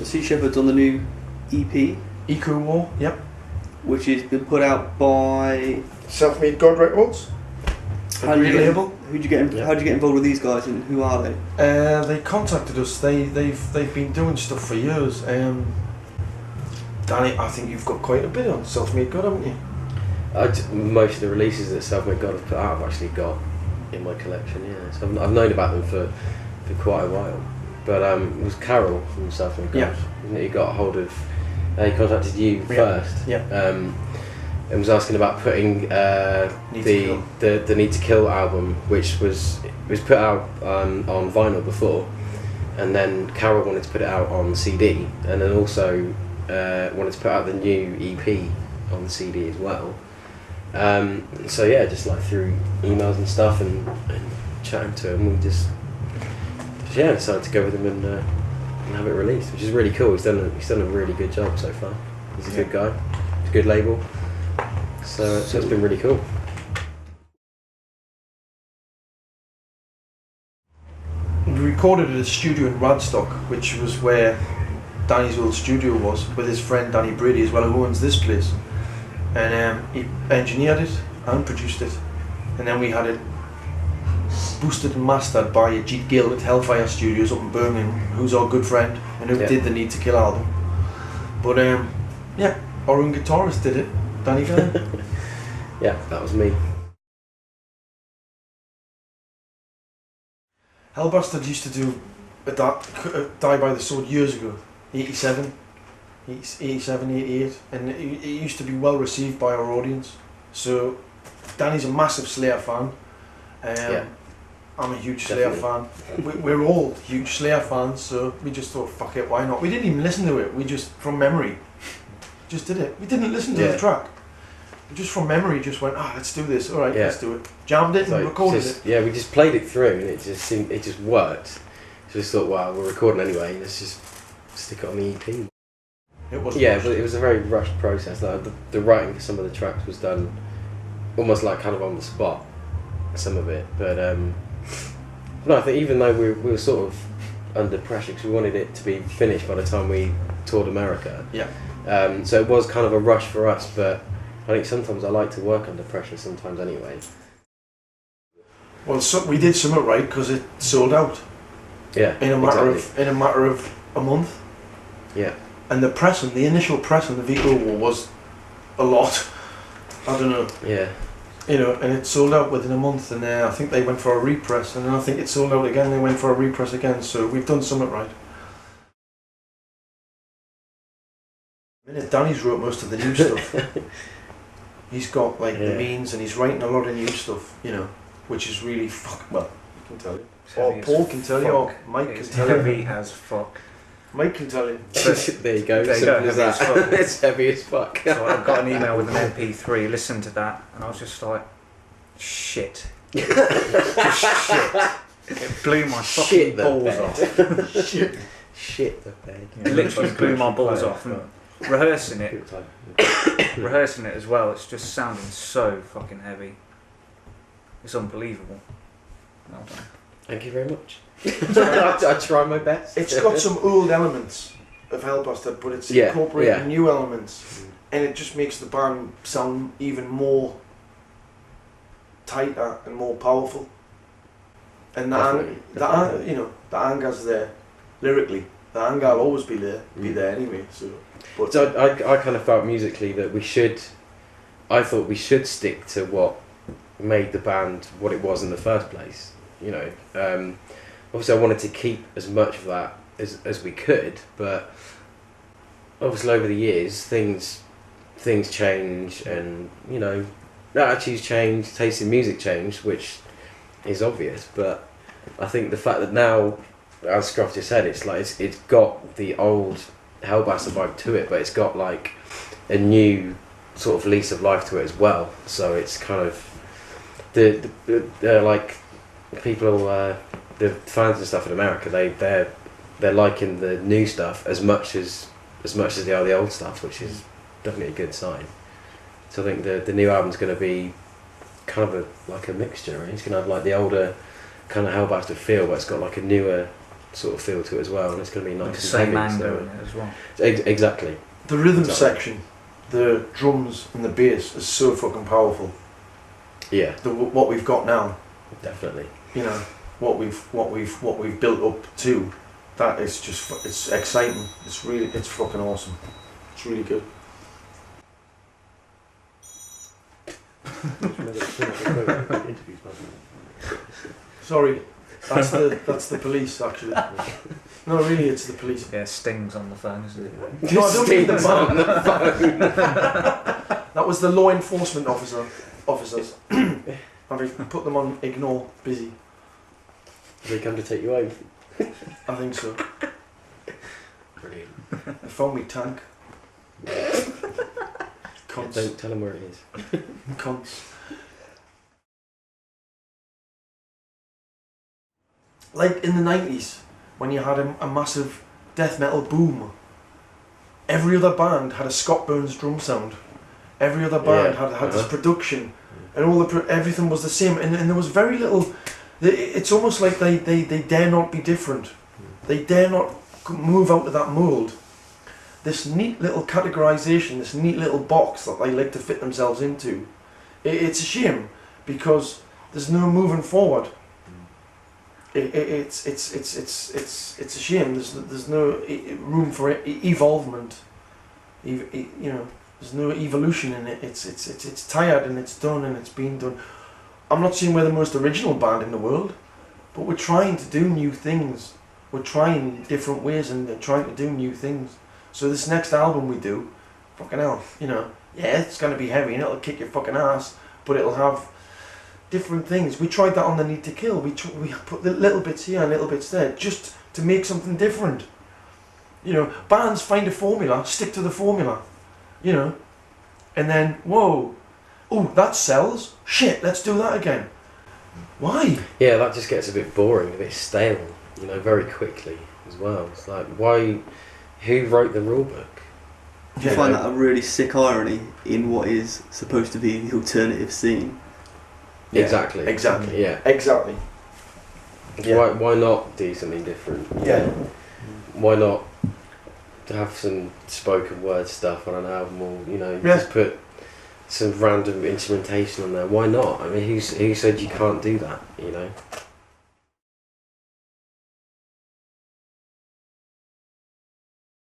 So Sea Shepherd's on the new EP, Eco War, yep. which has been put out by Self-Made God Records. How did you get, label. How'd you get involved with these guys and who are they? They contacted us. They've been doing stuff for years. Danny, I think you've got quite a bit on Self-Made God, haven't you? Most of the releases that Self-Made God have put out I've actually got in my collection, yeah. So I've known about them for quite a while. But it was Carol from Self-Made God. Yeah. He got a hold of, he contacted you first. Yeah. And was asking about putting the Need to Kill album, which was put out on vinyl before, and then Carol wanted to put it out on CD, and then also wanted to put out the new EP on the CD as well. So yeah, just like through emails and stuff and chatting to him, we just decided to go with him and have it released, which is really cool. He's done a really good job so far. He's a good guy. It's a good label. So it's been really cool. We recorded at a studio in Radstock, which was where Danny's old studio was, with his friend Danny Brady as well, who owns this place. And he engineered it and produced it. And then we had it boosted and mastered by Ajeet Gill at Hellfire Studios up in Birmingham, who's our good friend and who did the Need to Kill album. But yeah, our own guitarist did it, Danny Guy. Yeah, that was me. Hellbastard used to do a Die by the Sword years ago, 87, 88, and it used to be well received by our audience. So Danny's a massive Slayer fan. I'm a huge Slayer fan. We're all huge Slayer fans, so we just thought, fuck it, why not? We didn't even listen to it, we just, from memory, just did it. We didn't listen to the track. We just from memory just went, let's do this, alright, let's do it. Jammed it and recorded it. Yeah, we just played it through and it just worked. So we just thought, wow, we're recording anyway, let's just stick it on the EP. It was but it was a very rushed process. Like the writing for some of the tracks was done almost like kind of on the spot, some of it. But no, I think even though we were sort of under pressure because we wanted it to be finished by the time we toured America. Yeah. So it was kind of a rush for us, but I think sometimes I like to work under pressure sometimes anyway. Well, we did something right because it sold out. Yeah. In a matter of a month. Yeah. And the initial pressing of Eco War was a lot. I don't know. Yeah. You know, and it sold out within a month, and I think they went for a repress, and then I think it sold out again. They went for a repress again. So we've done something right. Danny's wrote most of the new stuff. He's got like the means, and he's writing a lot of new stuff. You know, which is really well. I can tell you. Or Paul can tell you, or Mike can tell you. It's heavy as fuck. Mike can tell you. There you go. Simple as that. It's heavy as fuck. So I got an email with an MP3. Listened to that, and I was just like, shit. Just shit. It blew my fucking balls off. Shit the bed. It literally blew my balls off. And rehearsing it as well. It's just sounding so fucking heavy. It's unbelievable. Well done. Thank you very much. I try my best. It's got some old elements of Hellbastard, but it's incorporating new elements, and it just makes the band sound even more tighter and more powerful. And the anger's there lyrically. The anger will always be there, anyway. So I kind of felt musically that I thought we should stick to what made the band what it was in the first place. You know, obviously I wanted to keep as much of that as we could, but obviously over the years things change, and you know, attitudes change, taste in music changed, which is obvious. But I think the fact that now, as Scruff just said, it's like it's got the old Hellbastard vibe to it, but it's got like a new sort of lease of life to it as well. So it's kind of the like people, the fans and stuff in America, they're liking the new stuff as much as they are the old stuff, which is definitely a good sign. So I think the new album's going to be kind of like a mixture. Right? It's going to have like the older kind of Hellbastard feel, but it's got like a newer sort of feel to it as well, and it's going to be nice With the and same heavy. anger So in it as well. exactly. The rhythm Exactly. section, the drums and the bass is so fucking powerful. Yeah, What we've got now, definitely. you know, what we've built up to, that is just it's exciting. It's fucking awesome. It's really good. Sorry, that's the police actually. No, really, it's the police. Yeah, Sting's on the phone, isn't it? No, I don't mean the Sting's on the phone. That was the law enforcement officers. And we put them on ignore, busy. They come to take you home. I think so. Brilliant. They found me tank. Cunts. Don't tell them where it is. Cunts. Like in the 90s, when you had a massive death metal boom, every other band had a Scott Burns drum sound. Every other band had this production, and everything was the same, and there was very little. It's almost like they dare not be different. They dare not move out of that mould. This neat little categorization, this neat little box that they like to fit themselves into. It's a shame because there's no moving forward. It's a shame. There's no room for evolvement. You know, there's no evolution in it. It's tired and it's done and it's been done. I'm not saying we're the most original band in the world, but we're trying to do new things. We're trying different ways and trying to do new things. So this next album we do, fucking hell, you know, yeah, it's gonna be heavy and it'll kick your fucking ass, but it'll have different things. We tried that on the Need to Kill. We put the little bits here and little bits there just to make something different. You know, bands find a formula, stick to the formula, you know, and then whoa, oh that sells. Shit, let's do that again. Why? Yeah, that just gets a bit boring, a bit stale, you know, very quickly as well. It's like, why? Who wrote the rule book? I find that a really sick irony in what is supposed to be the alternative scene. Yeah, exactly. Yeah. Exactly. Yeah. Why not do something different? Yeah. Why not to have some spoken word stuff on an album, or you know, Yeah. just put some random instrumentation on there? Why not? I mean, who said you can't do that? You know.